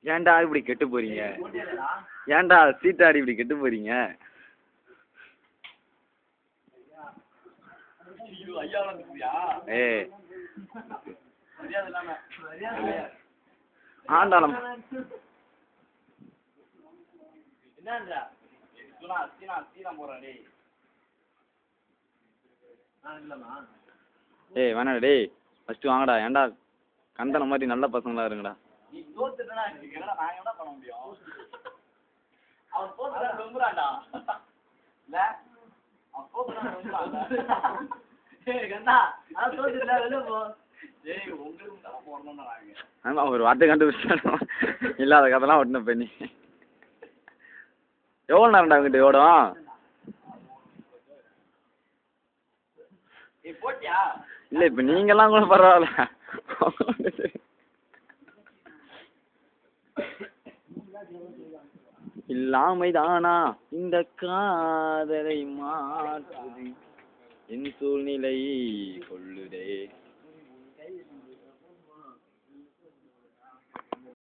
ஏன்டா இப்படி கெட்டு போறீங்க? ஏன்டா சீட்டாடி இப்படி கெட்டு போறீங்க? ஏய் ஆண்டாளம் ஏய் வேணாடா டேய், ஃபர்ஸ்ட் வாங்கடா. ஏன்டா கந்தன மாதிரி நல்ல பசங்களா இருங்கடா. ஆமா ஒரு வார்த்தை கண்டுபிடிச்சாலும் இல்லாத கதைலாம் ஒட்டின பண்ணி எவ்வளோ நேரம்டா அவங்ககிட்ட ஓடும்? இல்லை இப்போ நீங்கள்லாம் கூட பரவாயில்ல. இல்லாமைதானா இந்த காதலை மாற்றுது, என் சூழ்நிலை கொள்ளுதே.